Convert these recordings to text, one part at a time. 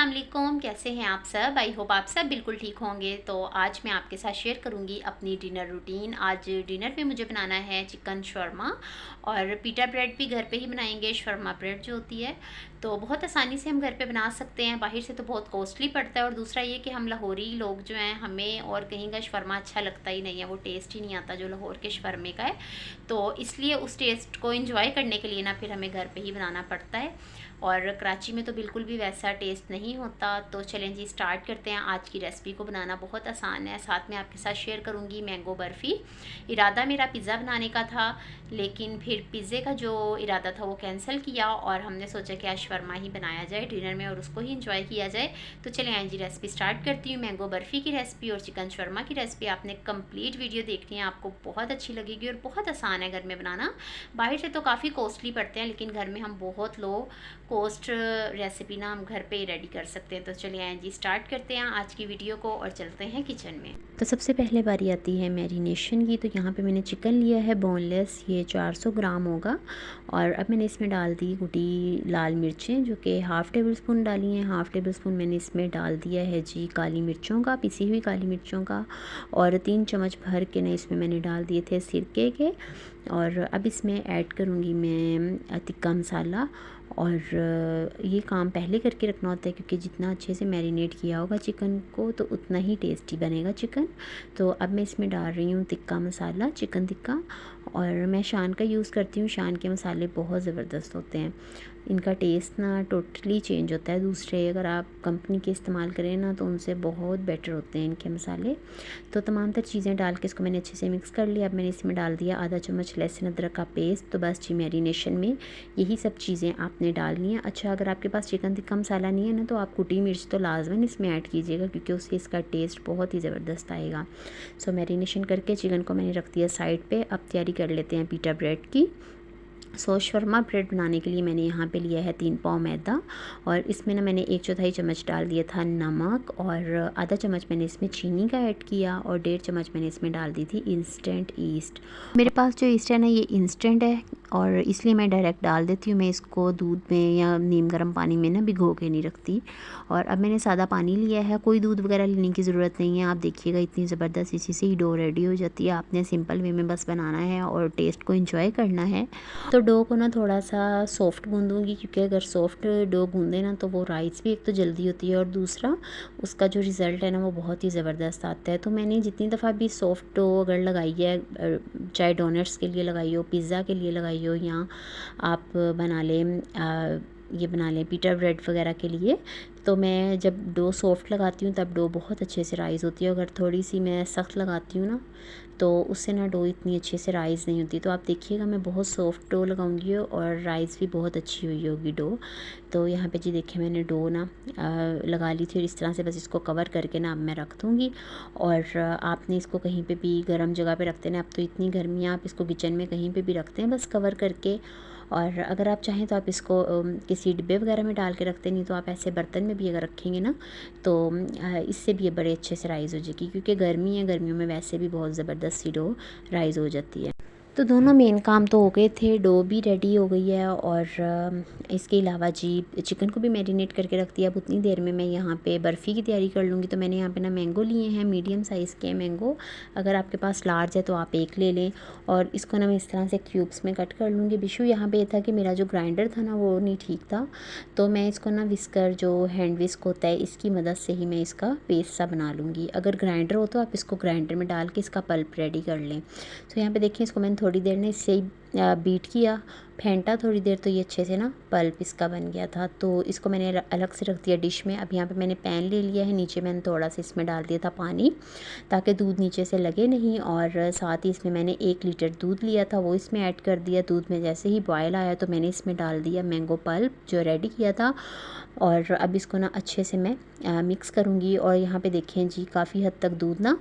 अस्सलाम वालेकुम, कैसे हैं आप सब। आई होप आप सब बिल्कुल ठीक होंगे। तो आज मैं आपके साथ शेयर करूंगी अपनी डिनर रूटीन। आज डिनर में मुझे बनाना है चिकन शर्मा और पीटा ब्रेड भी घर पे ही बनाएंगे। शर्मा ब्रेड जो होती है तो बहुत आसानी से हम घर पे बना सकते हैं, बाहर से तो बहुत कॉस्टली पड़ता है। और दूसरा ये कि हम लाहौरी लोग जो हैं, हमें और कहीं का शर्मा अच्छा लगता ही नहीं है, वो टेस्ट ही नहीं आता जो लाहौर के शर्मे का है। तो इसलिए उस टेस्ट को इंजॉय करने के लिए ना फिर हमें घर पे ही बनाना पड़ता है, और कराची में तो बिल्कुल भी वैसा टेस्ट नहीं होता। तो चलें जी, स्टार्ट करते हैं। आज की रेसिपी को बनाना बहुत आसान है। साथ में आपके साथ शेयर करूंगी मैंगो बर्फ़ी। इरादा मेरा पिज़्ज़ा बनाने का था, लेकिन फिर पिज़्ज़े का जो इरादा था वो कैंसिल किया और हमने सोचा कि आज शर्मा ही बनाया जाए डिनर में और उसको ही इंजॉय किया जाए। तो चलें आज जी रेसिपी स्टार्ट करती हूँ। मैंगो बर्फ़ी की रेसिपी और चिकन शर्मा की रेसिपी आपने कंप्लीट वीडियो देखनी है, आपको बहुत अच्छी लगेगी और बहुत आसान है घर में बनाना। बाहर से तो काफ़ी कॉस्टली पड़ते हैं, लेकिन घर में हम बहुत लो कॉस्ट रेसिपी ना हम घर पे ही रेडी कर सकते हैं। तो चलिए आए जी, स्टार्ट करते हैं आज की वीडियो को और चलते हैं किचन में। तो सबसे पहले बारी आती है मैरिनेशन की। तो यहाँ पे मैंने चिकन लिया है बोनलेस, ये 400 ग्राम होगा। और अब मैंने इसमें डाल दी कुटी लाल मिर्चें, जो कि हाफ़ टेबल स्पून डाली हैं। हाफ़ टेबल स्पून मैंने इसमें डाल दिया है जी काली मिर्चों का, पिसी हुई काली मिर्चों का। और 3 चम्मच भर के ना इसमें मैंने डाल दिए थे सिरके के। और अब इसमें ऐड करूँगी मैं तिक्का मसाला। और ये काम पहले करके रखना होता है, क्योंकि जितना अच्छे से मैरिनेट किया होगा चिकन को तो उतना ही टेस्टी बनेगा चिकन। तो अब मैं इसमें डाल रही हूँ तिक्का मसाला, चिकन टिक्का। और मैं शान का यूज़ करती हूँ। शान के मसाले बहुत ज़बरदस्त होते हैं, इनका टेस्ट ना टोटली चेंज होता है। दूसरे अगर आप कंपनी के इस्तेमाल करें ना तो उनसे बहुत बेटर होते हैं इनके मसाले। तो तमाम तर चीज़ें डाल के इसको मैंने अच्छे से मिक्स कर लिया। अब मैंने इसमें डाल दिया आधा चम्मच लहसुन अदरक का पेस्ट। तो बस जी मैरिनेशन में यही सब चीज़ें आपने डालनी है। अच्छा, अगर आपके पास चिकन टिक्का मसाला नहीं है ना तो आप कुटी मिर्च तो लाजमन इसमें ऐड कीजिएगा, क्योंकि उससे इसका टेस्ट बहुत ही ज़बरदस्त आएगा। सो मैरिनेशन करके चिकन को मैंने रख दिया साइड पे। अब तैयारी कर लेते हैं पीटा ब्रेड की। शर्मा ब्रेड बनाने के लिए मैंने यहाँ पे लिया है 3 पाव मैदा। और इसमें ना मैंने 1/4 चम्मच डाल दिया था नमक, और आधा चम्मच मैंने इसमें चीनी का ऐड किया, और 1.5 चम्मच मैंने इसमें डाल दी थी इंस्टेंट ईस्ट। मेरे पास जो ईस्ट है ना ये इंस्टेंट है, और इसलिए मैं डायरेक्ट डाल देती हूँ। मैं इसको दूध में या नीम गर्म पानी में ना भिगो के नहीं रखती। और अब मैंने सादा पानी लिया है, कोई दूध वगैरह लेने की ज़रूरत नहीं है। आप देखिएगा इतनी ज़बरदस्त इसी से ही डो रेडी हो जाती है। आपने सिंपल वे में बस बनाना है और टेस्ट को इंजॉय करना है। तो डो को ना थोड़ा सा सॉफ्ट गूंदूंगी, क्योंकि अगर सॉफ्ट डो गूंदे ना तो वो राइस भी एक तो जल्दी होती है और दूसरा उसका जो रिज़ल्ट है ना वो बहुत ही ज़बरदस्त आता है। तो मैंने जितनी दफ़ा भी सॉफ्ट डो अगर लगाई है, चाहे डोनट्स के लिए लगाई हो, पिज़्ज़ा के लिए लगाई हो, या आप बना लें ये बना लें पीटा ब्रेड वगैरह के लिए, तो मैं जब डो सॉफ्ट लगाती हूँ तब डो बहुत अच्छे से राइज़ होती है। अगर थोड़ी सी मैं सख्त लगाती हूँ ना तो उससे ना डो इतनी अच्छे से राइज़ नहीं होती। तो आप देखिएगा मैं बहुत सॉफ्ट डो लगाऊंगी और राइज़ भी बहुत अच्छी हुई होगी डो। तो यहाँ पे जी देखिए मैंने डो ना लगा ली थी, और इस तरह से बस इसको कवर करके ना अब मैं रख दूँगी। और आपने इसको कहीं पे भी गर्म जगह पे रखते हैं। अब तो इतनी गर्मी है, आप इसको किचन में कहीं पे भी रखते हैं बस कवर करके। और अगर आप चाहें तो आप इसको किसी डिब्बे वगैरह में डाल के रखते, नहीं तो आप ऐसे बर्तन में भी अगर रखेंगे ना तो इससे भी ये बड़े अच्छे से राइज़ हो जाएगी, क्योंकि गर्मी है, गर्मियों में वैसे भी बहुत ज़बरदस्त सी डो राइज़ हो जाती है। तो दोनों मेन काम तो हो गए थे, डो भी रेडी हो गई है और इसके अलावा जी चिकन को भी मैरिनेट करके रख दिया। अब उतनी देर में मैं यहाँ पे बर्फ़ी की तैयारी कर लूँगी। तो मैंने यहाँ पे ना मैंगो लिए हैं, मीडियम साइज़ के मैंगो। अगर आपके पास लार्ज है तो आप एक ले लें, और इसको ना मैं इस तरह से क्यूब्स में कट कर लूँगी। इशू यहाँ पे था कि मेरा जो ग्राइंडर था ना वो नहीं ठीक था, तो मैं इसको ना विस्कर जो हैंड विस्क होता है इसकी मदद से ही मैं इसका पेस्ट सा बना लूँगी। अगर ग्राइंडर हो तो आप इसको ग्राइंडर में डाल के इसका पल्प रेडी कर लें। तो यहाँ पे देखिए इसको मैंने थोड़ी देर ने इससे ही बीट किया, फेंटा थोड़ी देर, तो ये अच्छे से ना पल्प इसका बन गया था। तो इसको मैंने अलग से रख दिया डिश में। अब यहाँ पे मैंने पैन ले लिया है, नीचे मैंने थोड़ा सा इसमें डाल दिया था पानी, ताकि दूध नीचे से लगे नहीं। और साथ ही इसमें मैंने 1 लीटर दूध लिया था, वो इसमें ऐड कर दिया। दूध में जैसे ही बॉयल आया तो मैंने इसमें डाल दिया मैंगो पल्प जो रेडी किया था। और अब इसको ना अच्छे से मैं मिक्स करूँगी। और यहाँ पे देखें जी काफ़ी हद तक दूध ना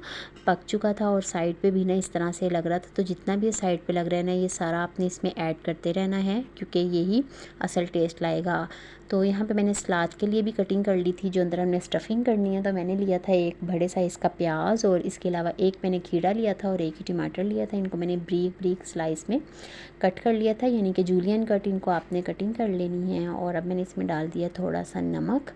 पक चुका था, और साइड पे भी ना इस तरह से लग रहा था। तो जितना भी साइड पे लग रहा है ना ये सारा आपने इसमें ऐड करते रहना है, क्योंकि यही असल टेस्ट लाएगा। तो यहाँ पे मैंने सलाद के लिए भी कटिंग कर ली थी, जो अंदर हमने स्टफिंग करनी है। तो मैंने लिया था एक बड़े साइज़ का प्याज, और इसके अलावा एक मैंने खीरा लिया था और एक ही टमाटर लिया था। इनको मैंने ब्रीक ब्रीक स्लाइस में कट कर लिया था, यानी कि जूलियन कट इनको आपने कटिंग कर लेनी है। और अब मैंने इसमें डाल दिया थोड़ा सा नमक,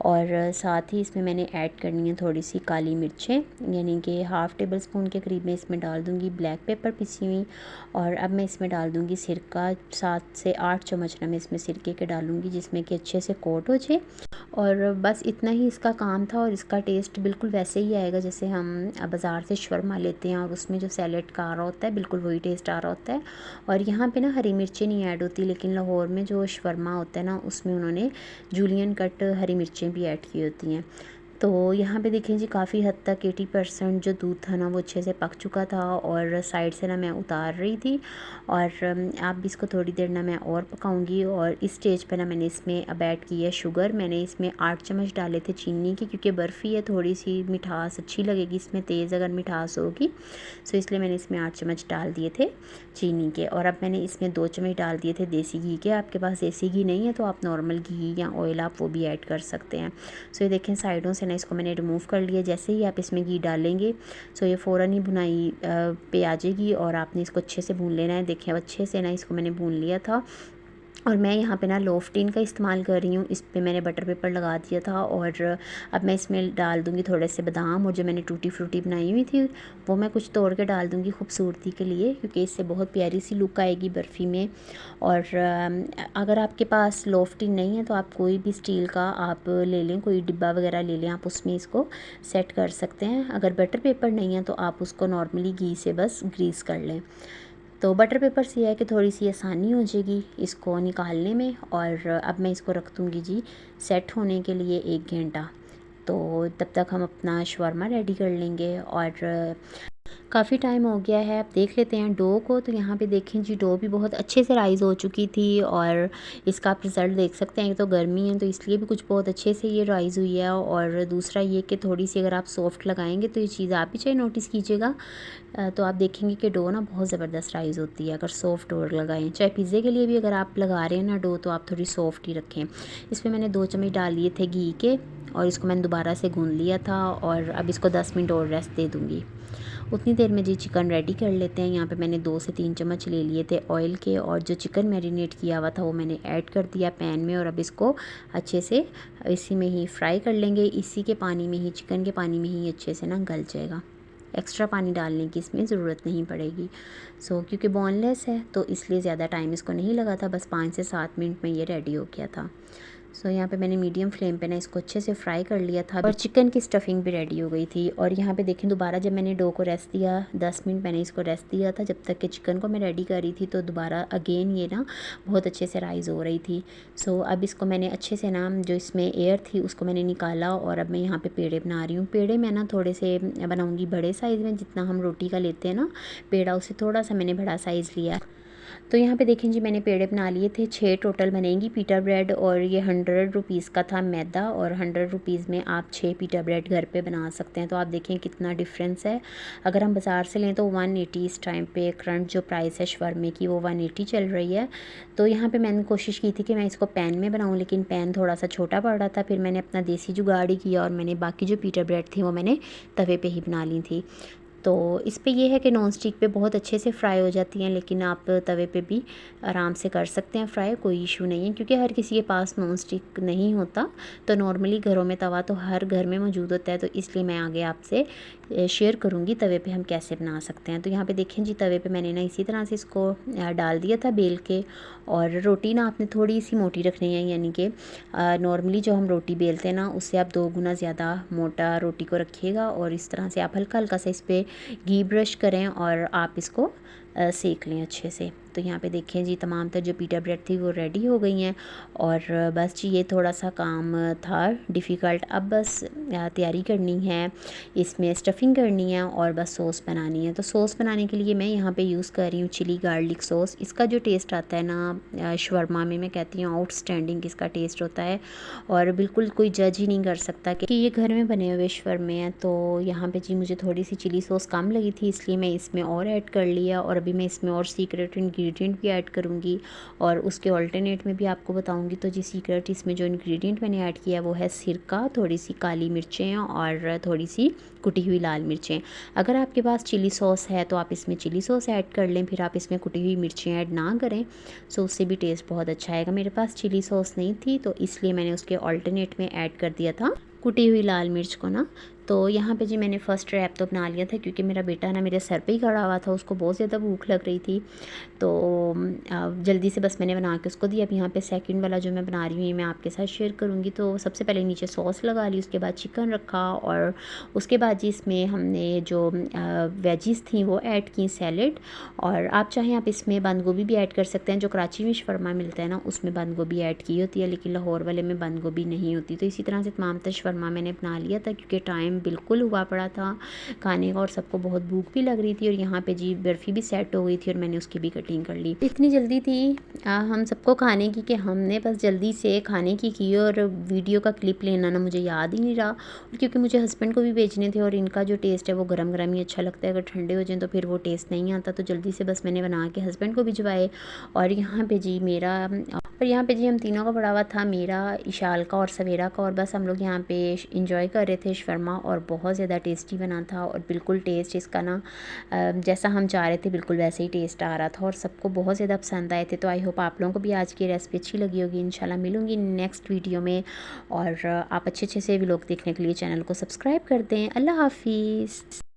और साथ ही इसमें मैंने ऐड करनी है थोड़ी सी काली मिर्चें, यानी कि हाफ़ टेबल स्पून के करीब मैं इसमें डाल दूँगी ब्लैक पेपर पिसी हुई। और अब मैं इसमें डाल दूँगी सिरका, 7 से 8 चम्मच ना मैं इसमें सिरके के डालूँगी, जिसमें कि अच्छे से कोट हो जाए। और बस इतना ही इसका काम था और इसका टेस्ट बिल्कुल वैसे ही आएगा जैसे हम बाज़ार से शवरमा लेते हैं और उसमें जो सैलेड का आ रहा होता है, बिल्कुल वही टेस्ट आ रहा होता है। और यहाँ पे ना हरी मिर्चें नहीं ऐड होती, लेकिन लाहौर में जो शवरमा होता है ना, उसमें उन्होंने जूलियन कट हरी मिर्चें भी ऐड की होती हैं। तो यहाँ पे देखें जी, काफ़ी हद तक 80% जो दूध था ना वो अच्छे से पक चुका था और साइड से ना मैं उतार रही थी। और आप भी इसको थोड़ी देर ना मैं और पकाऊंगी। और इस स्टेज पे ना मैंने इसमें अब ऐड की है शुगर। मैंने इसमें 8 चम्मच डाले थे चीनी के, क्योंकि बर्फ़ी है, थोड़ी सी मिठास अच्छी लगेगी इसमें, तेज़ अगर मिठास होगी। सो इसलिए मैंने इसमें 8 चम्मच डाल दिए थे चीनी के। और अब मैंने इसमें 2 चम्मच डाल दिए थे देसी घी के। आपके पास देसी घी नहीं है तो आप नॉर्मल घी या ऑयल आप वो भी ऐड कर सकते हैं। सो ये देखें साइडों से ना इसको मैंने रिमूव कर लिया। जैसे ही आप इसमें घी डालेंगे सो ये फ़ौरन ही भुनाई पे आ जाएगी और आपने इसको अच्छे से भून लेना है। देखिए अब अच्छे से ना इसको मैंने भून लिया था। और मैं यहाँ पे ना लोफ्टीन का इस्तेमाल कर रही हूँ। इस पे मैंने बटर पेपर लगा दिया था। और अब मैं इसमें डाल दूँगी थोड़े से बादाम, और जो मैंने टूटी फ्रूटी बनाई हुई थी वो मैं कुछ तोड़ के डाल दूँगी खूबसूरती के लिए, क्योंकि इससे बहुत प्यारी सी लुक आएगी बर्फ़ी में। और अगर आपके पास लोफ्टीन नहीं है तो आप कोई भी स्टील का आप ले लें, कोई डिब्बा वगैरह ले लें, आप उसमें इसको सेट कर सकते हैं। अगर बटर पेपर नहीं है तो आप उसको नॉर्मली घी से बस ग्रीस कर लें। तो बटर पेपर से है कि थोड़ी सी आसानी हो जाएगी इसको निकालने में। और अब मैं इसको रख दूँगी जी सेट होने के लिए 1 घंटा। तो तब तक हम अपना शवरमा रेडी कर लेंगे। और काफ़ी टाइम हो गया है, अब देख लेते हैं डो को। तो यहाँ पे देखें जी, डो भी बहुत अच्छे से राइज़ हो चुकी थी और इसका आप रिज़ल्ट देख सकते हैं। तो गर्मी है तो इसलिए भी कुछ बहुत अच्छे से ये राइज़ हुई है। और दूसरा ये कि थोड़ी सी अगर आप सॉफ्ट लगाएंगे तो ये चीज़ आप भी चाहे नोटिस कीजिएगा, तो आप देखेंगे कि डो ना बहुत ज़बरदस्त राइज़ होती है अगर सॉफ्ट डो लगाएं। चाहे पिज़्ज़े के लिए भी अगर आप लगा रहे हैं ना डो, तो आप थोड़ी सॉफ्ट ही रखें। इसमें मैंने 2 चम्मच डाल लिए थे घी के और इसको मैंने दोबारा से गूँध लिया था। और अब इसको 10 मिनट और रेस्ट दे दूँगी। उतनी देर में जी चिकन रेडी कर लेते हैं। यहाँ पे मैंने 2 से 3 चम्मच ले लिए थे ऑयल के, और जो चिकन मैरिनेट किया हुआ था वो मैंने ऐड कर दिया पैन में। और अब इसको अच्छे से इसी में ही फ्राई कर लेंगे। इसी के पानी में ही, चिकन के पानी में ही अच्छे से ना गल जाएगा। एक्स्ट्रा पानी डालने की इसमें ज़रूरत नहीं पड़ेगी। क्योंकि बोनलेस है तो इसलिए ज़्यादा टाइम इसको नहीं लगा था, बस 5 से 7 मिनट में ये रेडी हो गया था। यहाँ पे मैंने मीडियम फ्लेम पे ना इसको अच्छे से फ्राई कर लिया था और चिकन की स्टफिंग भी रेडी हो गई थी। और यहाँ पे देखें दोबारा जब मैंने डो को रेस्ट दिया, 10 मिनट मैंने इसको रेस्ट दिया था जब तक कि चिकन को मैं रेडी कर रही थी। तो दोबारा अगेन ये ना बहुत अच्छे से राइज़ हो रही थी। अब इसको मैंने अच्छे से ना, जो इसमें एयर थी उसको मैंने निकाला। और अब मैं यहाँ पे पेड़े बना रही हूँ। पेड़े मैं ना थोड़े से बनाऊँगी बड़े साइज़ में, जितना हम रोटी का लेते हैं ना पेड़ा, उससे थोड़ा सा मैंने बड़ा साइज़ लिया। तो यहाँ पे देखें जी, मैंने पेड़े बना लिए थे, 6 टोटल बनेंगी पीटा ब्रेड। और ये 100 रुपीज़ का था मैदा, और 100 रुपीज़ में आप 6 पीटा ब्रेड घर पे बना सकते हैं। तो आप देखें कितना डिफरेंस है। अगर हम बाज़ार से लें तो 180 इस टाइम पे करंट जो प्राइस है शवरमे की वो 180 चल रही है। तो यहाँ पे मैंने कोशिश की थी कि मैं इसको पैन में बनाऊँ, लेकिन पैन थोड़ा सा छोटा पड़ रहा था। फिर मैंने अपना देसी जुगाड़ ही किया और मैंने बाकी जो पीटा ब्रेड थी वो मैंने तवे पर ही बना ली थी। तो इस पे ये है कि नॉन स्टिक पे बहुत अच्छे से फ्राई हो जाती हैं, लेकिन आप तवे पे भी आराम से कर सकते हैं फ्राई, कोई इशू नहीं है, क्योंकि हर किसी के पास नॉन स्टिक नहीं होता। तो नॉर्मली घरों में तवा तो हर घर में मौजूद होता है, तो इसलिए मैं आगे आपसे शेयर करूँगी तवे पे हम कैसे बना सकते हैं। तो यहाँ पे देखें जी, तवे पे मैंने ना इसी तरह से इसको डाल दिया था बेल के। और रोटी ना आपने थोड़ी सी मोटी रखनी है, यानी कि नॉर्मली जो हम रोटी बेलते हैं ना उससे आप 2 गुना ज़्यादा मोटा रोटी को रखिएगा। और इस तरह से आप हल्का हल्का सा इस पर घी ब्रश करें और आप इसको सेक लें अच्छे से। तो यहाँ पे देखें जी, तमाम तर जो पीटा ब्रेड थी वो रेडी हो गई हैं। और बस जी ये थोड़ा सा काम था डिफ़िकल्ट। अब बस तैयारी करनी है, इसमें स्टफिंग करनी है और बस सॉस बनानी है। तो सॉस बनाने के लिए मैं यहाँ पे यूज़ कर रही हूँ चिली गार्लिक सॉस। इसका जो टेस्ट आता है ना शवरमा में, मैं कहती हूँ आउटस्टैंडिंग इसका टेस्ट होता है, और बिल्कुल कोई जज ही नहीं कर सकता कि ये घर में बने हुए शवरमे हैं। तो यहाँ पे जी मुझे थोड़ी सी चिली सॉस कम लगी थी, इसलिए मैं इसमें और ऐड कर लिया। और अभी मैं इसमें और सीक्रेट इंग्रेडिएंट इंग्रेडिएंट भी ऐड करूँगी और उसके ऑल्टरनेट में भी आपको बताऊँगी। तो जी सीक्रेट इसमें जो इंग्रेडिएंट मैंने ऐड किया वो है सिरका, थोड़ी सी काली मिर्चें और थोड़ी सी कुटी हुई लाल मिर्चें। अगर आपके पास चिली सॉस है तो आप इसमें चिली सॉस ऐड कर लें, फिर आप इसमें कुटी हुई मिर्चें ऐड ना करें, सो उससे भी टेस्ट बहुत अच्छा आएगा। मेरे पास चिली सॉस नहीं थी तो इसलिए मैंने उसके ऑल्टरनेट में ऐड कर दिया था कुटी हुई लाल मिर्च को ना। तो यहाँ पे जी मैंने फ़र्स्ट रैप तो बना लिया था क्योंकि मेरा बेटा ना मेरे सर पे ही खड़ा हुआ था, उसको बहुत ज़्यादा भूख लग रही थी, तो जल्दी से बस मैंने बना के उसको दिया। अब यहाँ पे सेकंड वाला जो मैं बना रही हूँ ये मैं आपके साथ शेयर करूँगी। तो सबसे पहले नीचे सॉस लगा ली, उसके बाद चिकन रखा और उसके बाद जी इसमें हमने जो वेजिस थी वो ऐड की, सैलेड, और आप चाहें आप इसमें बंद गोभी भी ऐड कर सकते हैं। जो कराची में शवरमा मिलता है ना उसमें बंद गोभी ऐड की होती है, लेकिन लाहौर वाले में बंद गोभी नहीं होती। तो इसी तरह से तमाम तर शवरमा मैंने बना लिया था क्योंकि टाइम बिल्कुल हुआ पड़ा था खाने का और सबको बहुत भूख भी लग रही थी। और यहाँ पे जी बर्फ़ी भी सेट हो गई थी और मैंने उसकी भी कटिंग कर ली। इतनी जल्दी थी हम सबको खाने की कि हमने बस जल्दी से खाने की और वीडियो का क्लिप लेना ना मुझे याद ही नहीं रहा। और क्योंकि मुझे हस्बैंड को भी भेजने थे और इनका जो टेस्ट है वो गरम गरम ही अच्छा लगता है, अगर ठंडे हो जाएँ तो फिर वो टेस्ट नहीं आता। तो जल्दी से बस मैंने बना के हस्बैंड को भिजवाए। और यहाँ पे जी हम तीनों का पड़ा हुआ था, मेरा, इशाल का और सवेरा का, और बस हम लोग यहाँ पे इंजॉय कर रहे थे शवरमा। और बहुत ज़्यादा टेस्टी बना था और बिल्कुल टेस्ट इसका ना जैसा हम चाह रहे थे बिल्कुल वैसे ही टेस्ट आ रहा था और सबको बहुत ज़्यादा पसंद आए थे। तो आई होप आप लोगों को भी आज की रेसिपी अच्छी लगी होगी। इंशाल्लाह मिलूँगी नेक्स्ट वीडियो में, और आप अच्छे से व्लॉग देखने के लिए चैनल को सब्सक्राइब कर दें। अल्लाह हाफिज़।